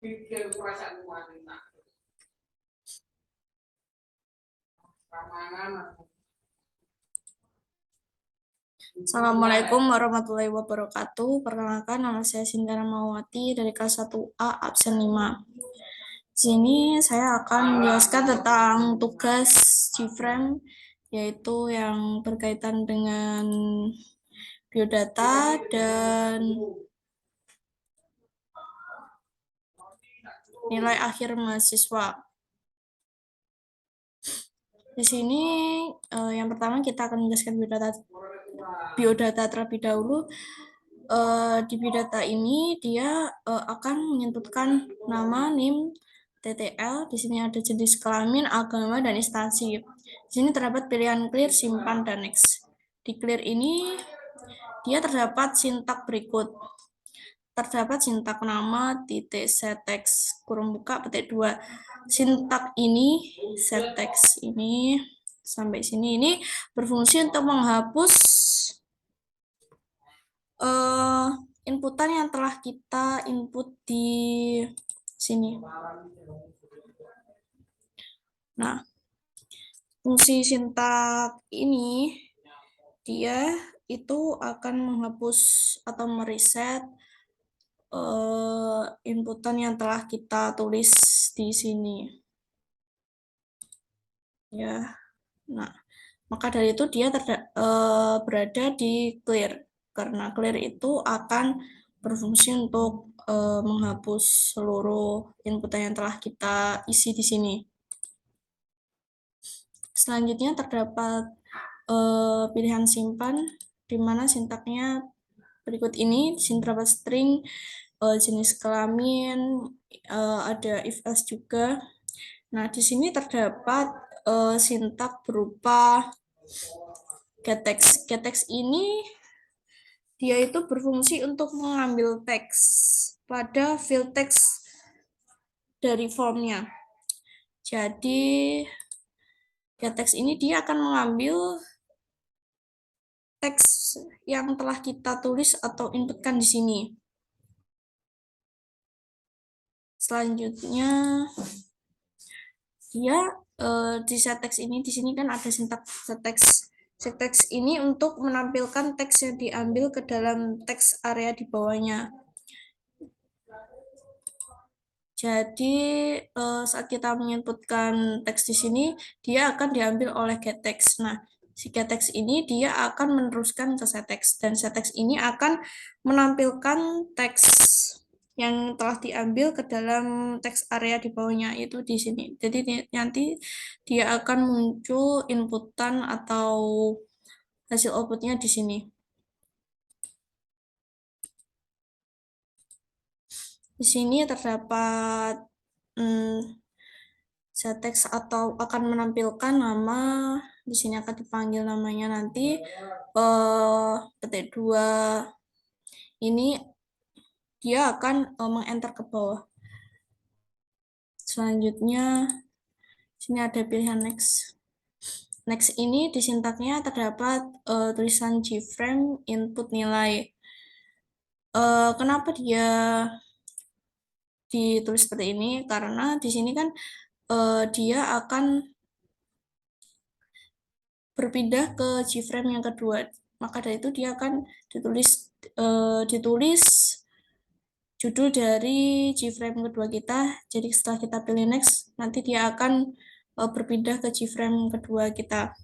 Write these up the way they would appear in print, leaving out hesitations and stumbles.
Assalamualaikum warahmatullahi wabarakatuh. Perkenalkan, nama saya Sinta Ramawati dari kelas 1A absen 5. Di sini saya akan menjelaskan tentang tugas Gframe, yaitu yang berkaitan dengan biodata dan nilai akhir mahasiswa. Di sini yang pertama kita akan menjelaskan biodata terlebih dahulu. Di biodata ini dia akan menyebutkan nama, NIM, TTL. Di sini ada jenis kelamin, agama, dan instansi. Di sini terdapat pilihan clear, simpan, dan next. Di clear ini dia terdapat sintak berikut. Terdapat sintak nama, titik, setText, kurung buka, petik 2. Sintak ini, setText ini, sampai sini, ini berfungsi untuk menghapus inputan yang telah kita input di sini. Nah, fungsi sintak ini, dia itu akan menghapus atau mereset inputan yang telah kita tulis di sini. Ya, nah, maka dari itu dia berada di clear, karena clear itu akan berfungsi untuk menghapus seluruh inputan yang telah kita isi di sini. Selanjutnya terdapat pilihan simpan, di mana sintaknya berikut ini. Di sini terdapat string, jenis kelamin, ada if else juga. Nah, di sini terdapat sintak berupa getText. GetText ini dia itu berfungsi untuk mengambil teks pada field text dari formnya. Jadi getText ini dia akan mengambil teks yang telah kita tulis atau inputkan di sini. Selanjutnya dia di setText ini, di sini kan ada sintak setText. SetText ini untuk menampilkan teks yang diambil ke dalam teks area di bawahnya. Jadi saat kita menginputkan teks di sini, dia akan diambil oleh getText. Nah, si getText ini dia akan meneruskan ke setText, dan setText ini akan menampilkan teks yang telah diambil ke dalam teks area di bawahnya, itu di sini. Jadi nanti dia akan muncul inputan atau hasil outputnya di sini. Di sini terdapat setText atau akan menampilkan nama, di sini akan dipanggil namanya nanti petik 2 ini dia akan mengenter ke bawah. Selanjutnya sini ada pilihan next. Next ini di sintaknya terdapat tulisan Gframe input nilai. Kenapa dia ditulis seperti ini? Karena di sini kan dia akan berpindah ke Gframe yang kedua. Maka dari itu dia akan ditulis judul dari Gframe kedua kita. Jadi setelah kita pilih next, nanti dia akan berpindah ke Gframe kedua kita.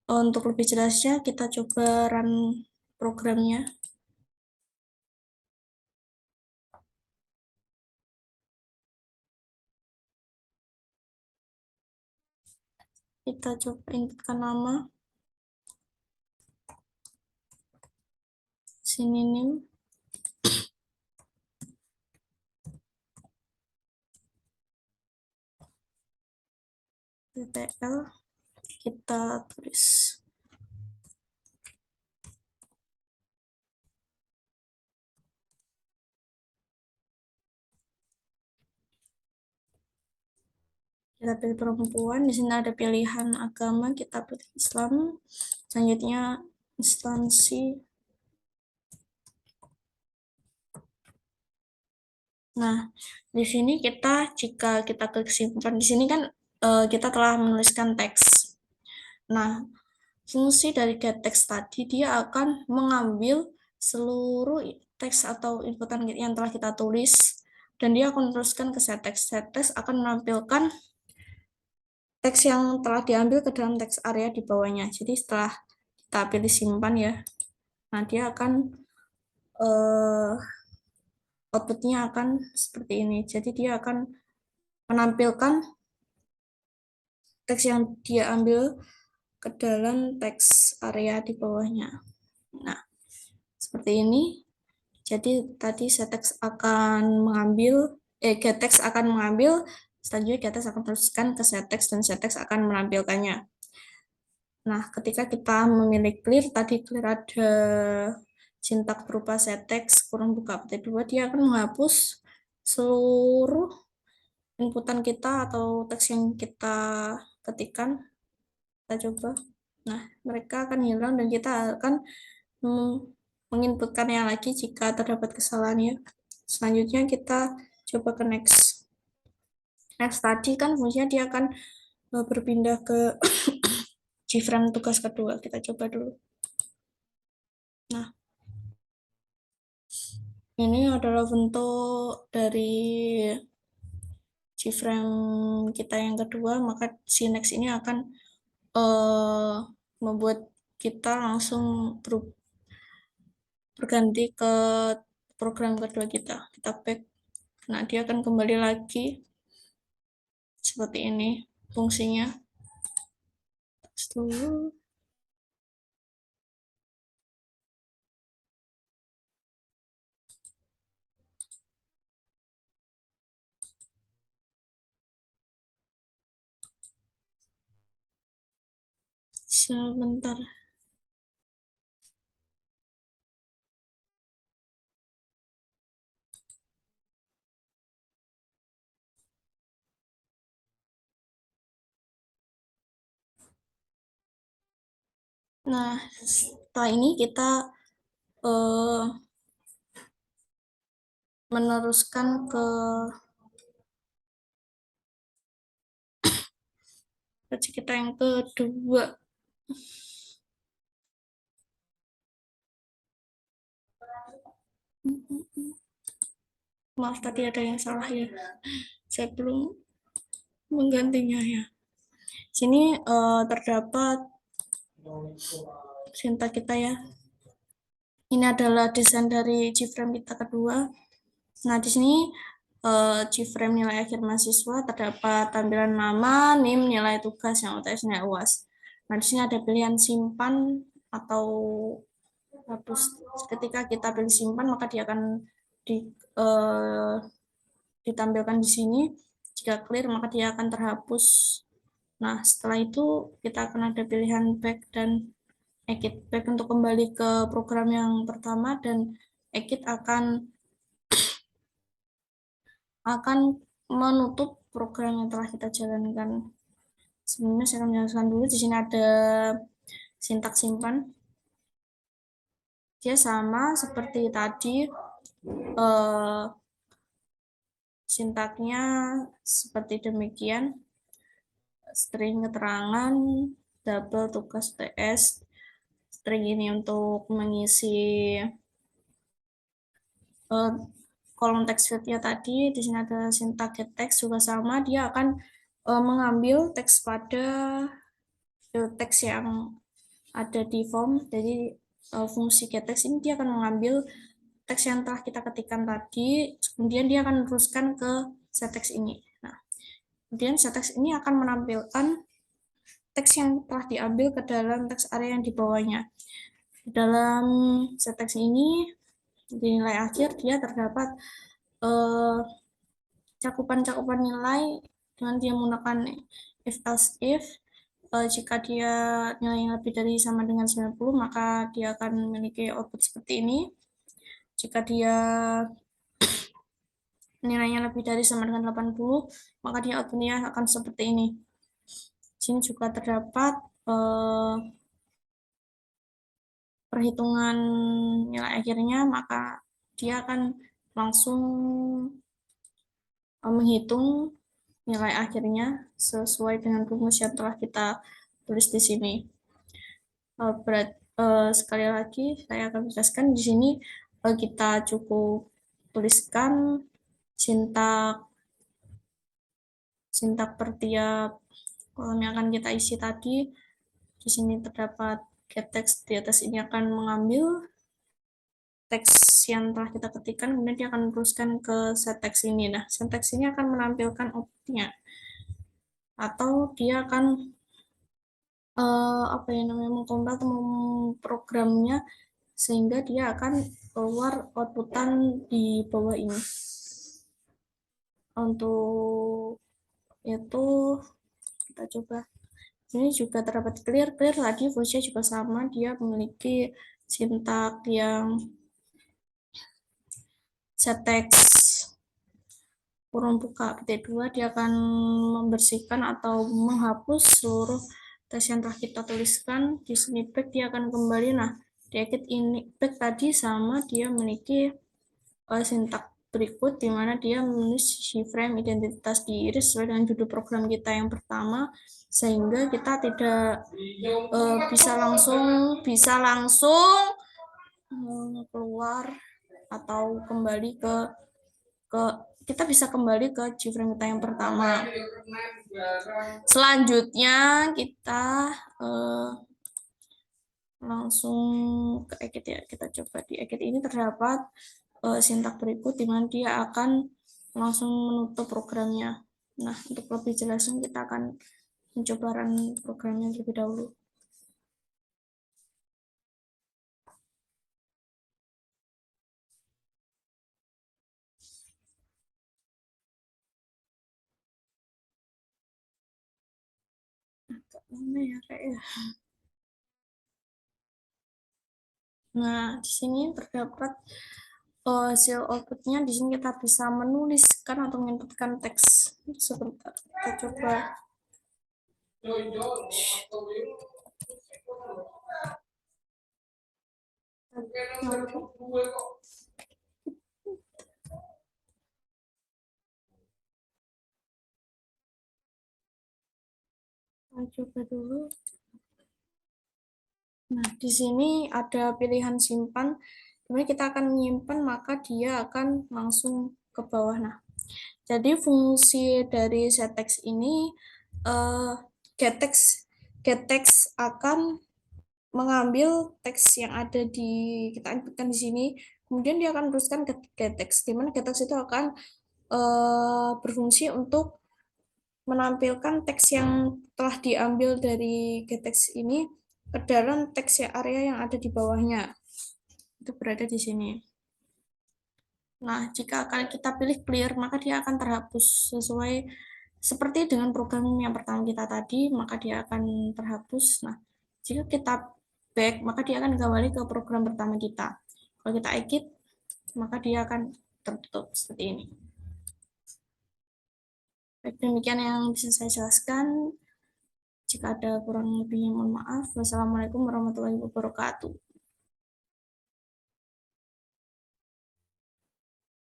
Untuk lebih jelasnya, kita coba run programnya. Kita coba inputkan nama. Sini nih. TTL. Kita tulis. Kita pilih perempuan. Di sini ada pilihan agama. Kita pilih Islam. Selanjutnya instansi. Nah, di sini jika kita klik simpan, di sini kan kita telah menuliskan teks. Nah, fungsi dari getText tadi, dia akan mengambil seluruh teks atau inputan yang telah kita tulis, dan dia akan meneruskan ke setText. setText akan menampilkan teks yang telah diambil ke dalam teks area di bawahnya. Jadi setelah kita pilih simpan ya, nah dia akan eh, outputnya akan seperti ini. Jadi dia akan menampilkan teks yang dia ambil ke dalam teks area di bawahnya. Nah, seperti ini. Jadi tadi setText akan mengambil, getText akan mengambil, selanjutnya getText akan meneruskan ke setText dan setText akan menampilkannya. Nah, ketika kita memilih clear, tadi clear ada sintak berupa setText kurang buka petik 2, dia akan menghapus seluruh inputan kita atau teks yang kita ketikkan. Kita coba. Nah, mereka akan hilang dan kita akan menginputkannya lagi jika terdapat kesalahan ya. Selanjutnya kita coba ke next. Next tadi kan fungsinya dia akan berpindah ke GFrame tugas kedua. Kita coba dulu. Nah, ini adalah bentuk dari GFrame kita yang kedua, maka si next ini akan membuat kita langsung berganti ke program kedua kita. Kita back. Nah, dia akan kembali lagi seperti ini fungsinya. Dulu. Sebentar. Nah, setelah ini kita eh, meneruskan ke versi kita yang kedua. Maaf tadi ada yang salah ya. Saya belum menggantinya ya. Sini terdapat sintak kita ya. Ini adalah desain dari GFrame kita kedua. Nah, di sini GFrame nilai akhir mahasiswa terdapat tampilan nama, NIM, nilai tugas yang UTS, nilai UAS. Nah, di sini ada pilihan simpan atau hapus. Ketika kita pilih simpan, maka dia akan di, eh, ditampilkan di sini. Jika clear, maka dia akan terhapus. Nah, setelah itu kita akan ada pilihan back dan exit. Back untuk kembali ke program yang pertama dan exit akan menutup program yang telah kita jalankan. Sebelumnya saya akan menjelaskan dulu. Di sini ada sintaks simpan. Dia sama seperti tadi. Eh, Sintaknya seperti demikian. String keterangan, double tugas TS. String ini untuk mengisi kolom teks fieldnya tadi. Di sini ada sintak getText juga sama. Dia akan mengambil teks pada field teks yang ada di form. Jadi fungsi getText ini dia akan mengambil teks yang telah kita ketikkan tadi, kemudian dia akan meneruskan ke setText ini. Nah, kemudian setText ini akan menampilkan teks yang telah diambil ke dalam teks area yang di bawahnya. Di dalam setText ini, di nilai akhir, dia terdapat cakupan-cakupan nilai dengan dia menggunakan if else if. Jika dia nilainya lebih dari sama dengan 90, maka dia akan memiliki output seperti ini. Jika dia nilainya lebih dari sama dengan 80, maka dia outputnya akan seperti ini. Di sini juga terdapat perhitungan nilai akhirnya, maka dia akan langsung menghitung nilai akhirnya sesuai dengan rumus yang telah kita tulis di sini. Sekali lagi saya akan jelaskan di sini kita cukup tuliskan sintak per tiap kolom yang akan kita isi tadi. Di sini terdapat getText, di atas ini akan mengambil teks yang telah kita ketikkan, kemudian dia akan meneruskan ke set teks ini. Nah, set teks ini akan menampilkan outputnya, atau dia akan apa ya namanya, mengkompil atau memprogramnya sehingga dia akan keluar outputan di bawah ini. Untuk itu kita coba. Ini juga terdapat clear tadi fungsinya juga sama, dia memiliki sintak yang set text kurung buka petik 2, dia akan membersihkan atau menghapus seluruh teks yang telah kita tuliskan. Di sini back dia akan kembali. Nah, di exit ini back tadi sama, dia memiliki sintak berikut di mana dia menulis frame identitas di iris sesuai dengan judul program kita yang pertama, sehingga kita tidak bisa langsung keluar atau kembali ke kita bisa kembali ke frame kita yang pertama. Selanjutnya kita langsung ke exit ya. Kita coba di exit ini terdapat sintak berikut di mana dia akan langsung menutup programnya. Nah, untuk lebih jelasnya kita akan mencoba run programnya terlebih dahulu. Nah, di sini terdapat hasil outputnya. Di sini kita bisa menuliskan atau menginputkan teks. Sebentar, kita coba. Kita coba dulu. Nah, di sini ada pilihan simpan. Kemudian kita akan menyimpan, maka dia akan langsung ke bawah. Nah, jadi fungsi dari setText ini, getText akan mengambil teks yang ada di kita inputkan di sini, kemudian dia akan teruskan ke getText, di mana getText itu akan berfungsi untuk menampilkan teks yang telah diambil dari getText ini ke dalam teks area yang ada di bawahnya. Itu berada di sini. Nah, jika akan kita pilih clear, maka dia akan terhapus sesuai seperti dengan program yang pertama kita tadi, maka dia akan terhapus. Nah, jika kita back, maka dia akan kembali ke program pertama kita. Kalau kita exit, maka dia akan tertutup seperti ini. Baik, demikian yang bisa saya jelaskan. Jika ada kurang lebihnya, mohon maaf. Wassalamualaikum warahmatullahi wabarakatuh.